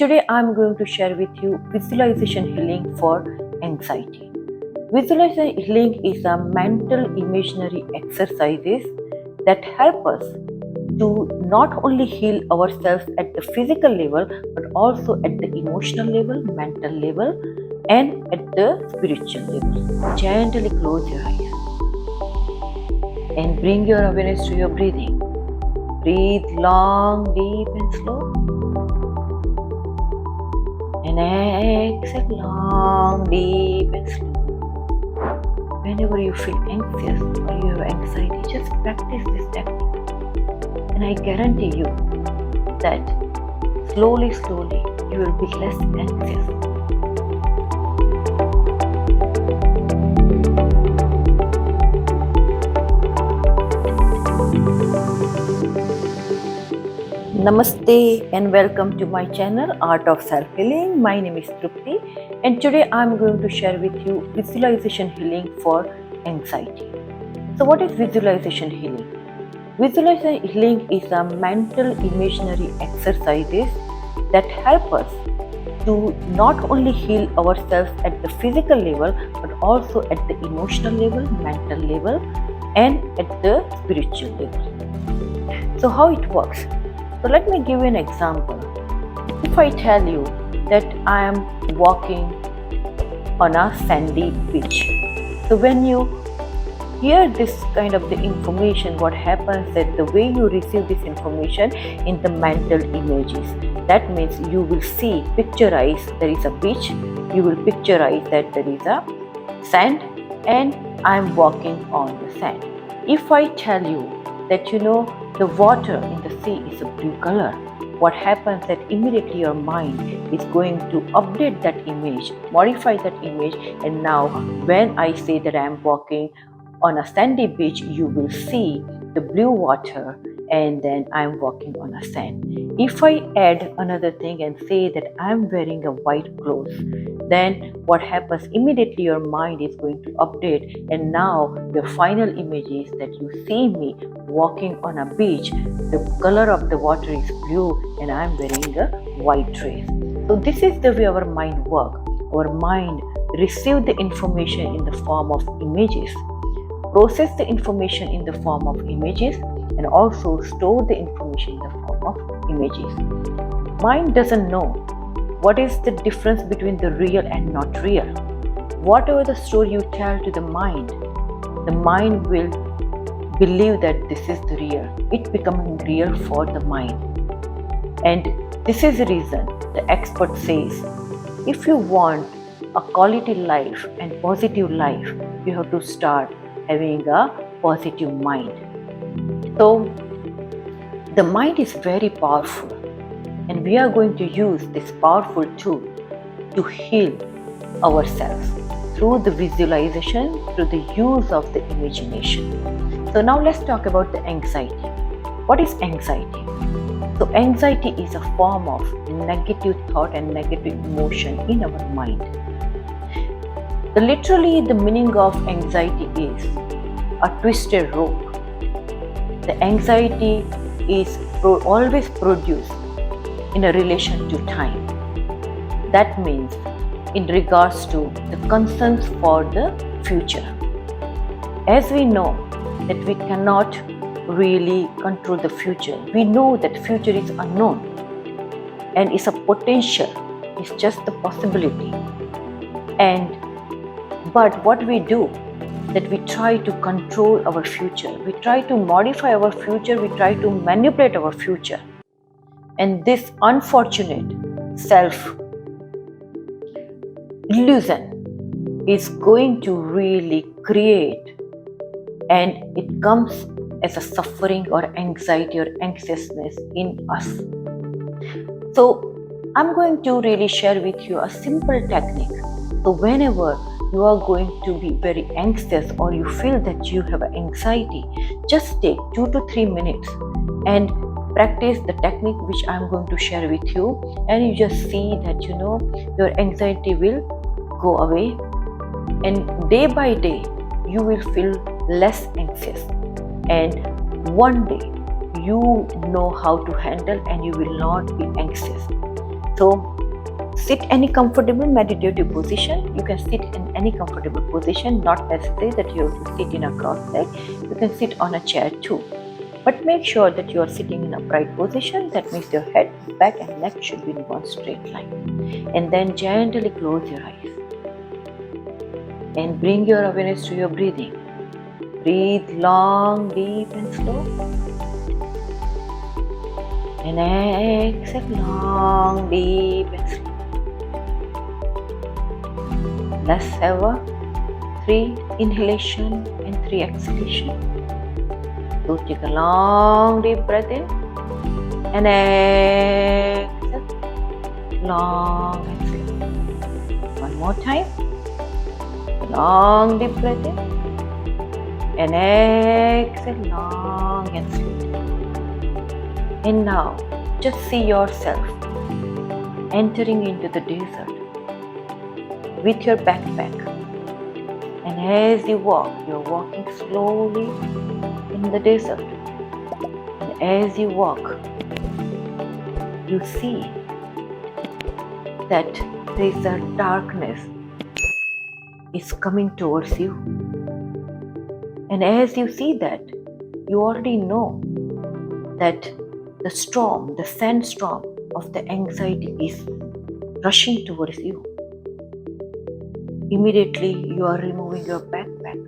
Today I'm going to share with you visualization healing for anxiety. Visualization healing is a mental imaginary exercises that help us to not only heal ourselves at the physical level but also at the emotional level, mental level and at the spiritual level. Gently close your eyes and bring your awareness to your breathing. Breathe long, deep and slow. And exhale long, deep and slow. Whenever you feel anxious or you have anxiety, just practice this technique. And I guarantee you that slowly, you will be less anxious. Namaste and welcome to my channel Art of Self-Healing. My name is Trupti and today I am going to share with you visualization healing for anxiety. So what is visualization healing? Visualization healing is a mental imaginary exercises that help us to not only heal ourselves at the physical level but also at the emotional level, mental level and at the spiritual level. So how it works? So let me give you an example. If I tell you that I am walking on a sandy beach, so when you hear this kind of the information, what happens that the way you receive this information in the mental images, that means you will see, picturize there is a beach, you will picturize that there is a sand and I am walking on the sand. If I tell you that the water in the sea is a blue color, what happens that immediately your mind is going to update that image, modify that image, and now when I say that I am walking on a sandy beach, you will see the blue water and then I am walking on a sand. If I add another thing and say that I am wearing a white clothes, then what happens immediately your mind is going to update and now your final image is that you see me walking on a beach, the color of the water is blue and I am wearing a white dress. So this is the way our mind works. Our mind receives the information in the form of images, process the information in the form of images and also store the information in the form of images. Mind doesn't know what is the difference between the real and not real. Whatever the story you tell to the mind will believe that this is the real. It becomes real for the mind. And this is the reason the expert says, if you want a quality life and positive life, you have to start having a positive mind. So the mind is very powerful and we are going to use this powerful tool to heal ourselves through the visualization, through the use of the imagination. So now let's talk about the anxiety. What is anxiety? So anxiety is a form of negative thought and negative emotion in our mind. Literally, the meaning of anxiety is a twisted rope. The anxiety is always produced in a relation to time. That means in regards to the concerns for the future. As we know that we cannot really control the future, we know that future is unknown and is a potential, it's just the possibility. But what we do, that we try to control our future, we try to modify our future, we try to manipulate our future. And this unfortunate self-illusion is going to really create, and it comes as a suffering or anxiety or anxiousness in us. So I'm going to really share with you a simple technique. So whenever you are going to be very anxious or you feel that you have anxiety, just take 2 to 3 minutes and practice the technique which I am going to share with you, and you just see that your anxiety will go away, and day by day you will feel less anxious, and one day you know how to handle and you will not be anxious. So sit any comfortable meditative position. You can sit in any comfortable position, not necessary that you have to sit in a cross leg. You can sit on a chair too. But make sure that you are sitting in a upright position. That means your head, back and neck should be in one straight line. And then gently close your eyes. And bring your awareness to your breathing. Breathe long, deep and slow. And exhale long, deep and slow. Let's have a 3 inhalation and 3 exhalation. So take a long deep breath in and exhale long and slow. One more time. Long deep breath in and exhale long and slow. And now just see yourself entering into the desert with your backpack. And as you walk, you're walking slowly in the desert. And as you walk, you see that there is a darkness is coming towards you. And as you see that, you already know that the storm, the sandstorm of the anxiety is rushing towards you. Immediately you are removing your backpack,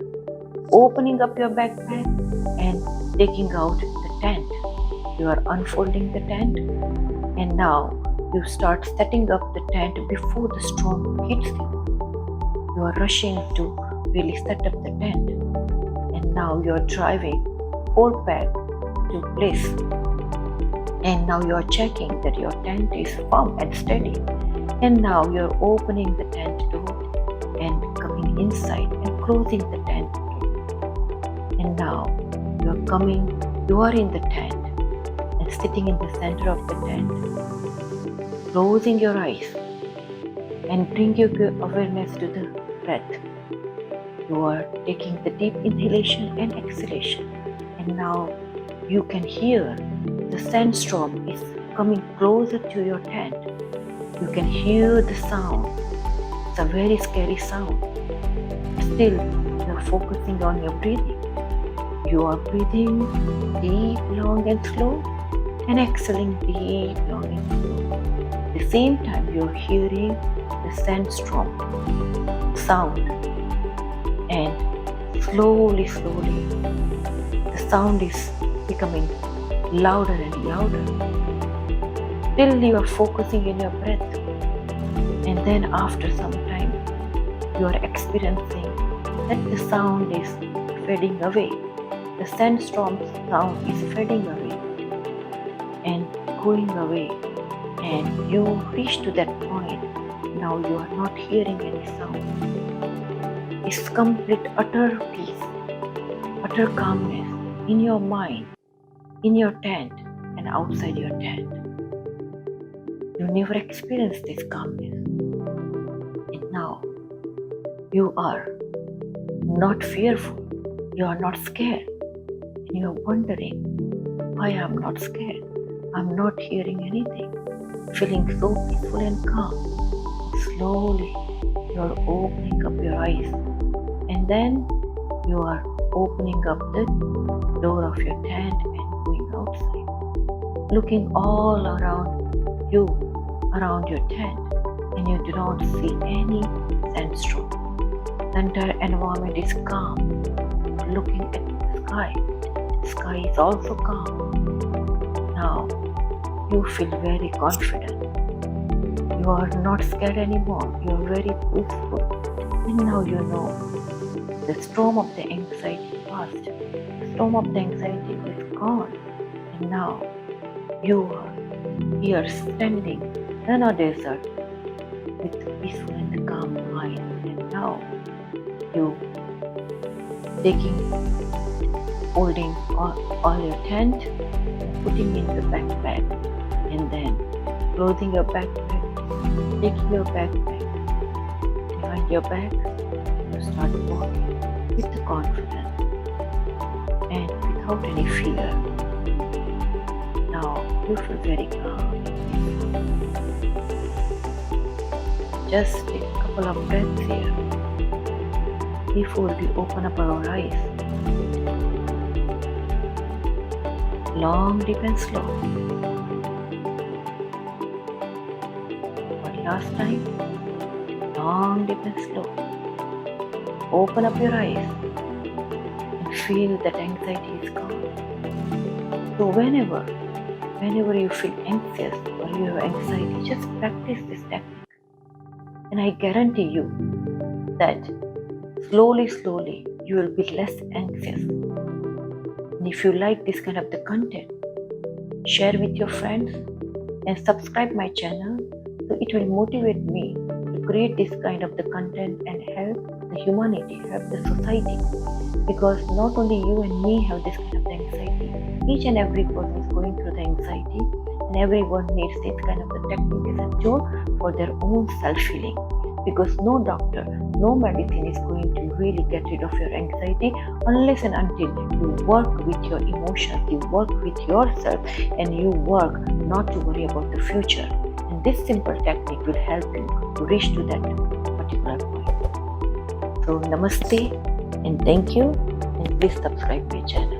opening up your backpack and taking out the tent. You are unfolding the tent and now you start setting up the tent before the storm hits you. You are rushing to really set up the tent and now you are driving 4-pack to place and now you are checking that your tent is firm and steady and now you are opening the tent door and coming inside and closing the tent door. And now you are in the tent and sitting in the center of the tent, closing your eyes and bring your awareness to the breath. You are taking the deep inhalation and exhalation and now you can hear the sandstorm is coming closer to your tent. You can hear the sound. It's a very scary sound. Still, you are focusing on your breathing. You are breathing deep, long and slow and exhaling deep, long and slow. At the same time, you are hearing the sandstorm sound and slowly, the sound is becoming louder and louder. Till you are focusing in your breath. And then after some time, you are experiencing that the sound is fading away. The sandstorm sound is fading away and going away. And you reach to that point. Now you are not hearing any sound. It's complete, utter peace, utter calmness in your mind, in your tent and outside your tent. You never experienced this calmness. And now you are not fearful, you are not scared, and you are wondering why I am not scared. I am not hearing anything, feeling so peaceful and calm. Slowly you are opening up your eyes and then you are opening up the door of your tent and going outside, looking all around you, around your tent, and you do not see any sandstorm. The entire environment is calm. Looking at the sky is also calm. Now you feel very confident. You are not scared anymore. You are very peaceful. And now you know the storm of the anxiety passed. The storm of the anxiety is gone. And now you are here standing in a desert with peaceful and calm mind. And now you holding all your tent, putting in the backpack, and then closing your backpack, taking your backpack behind your back, you start walking with the confidence and without any fear. Now you feel very calm. Just take a couple of breaths here before we open up our eyes. Long, deep and slow. One last time. Long, deep and slow. Open up your eyes and feel that anxiety is gone. So whenever you feel anxious or you have anxiety, just practice this technique. And I guarantee you that slowly you will be less anxious. And if you like this kind of the content, share with your friends and subscribe my channel, so it will motivate me to create this kind of the content and help the humanity, help the society. Because not only you and me have this kind of the anxiety, each and every person is going through the anxiety, and everyone needs this kind of the technique as a tool for their own self-healing. Because no doctor, no medicine is going to really get rid of your anxiety unless and until you work with your emotions, you work with yourself, and you work not to worry about the future. And this simple technique will help you to reach to that particular point. So namaste and thank you, and please subscribe my channel.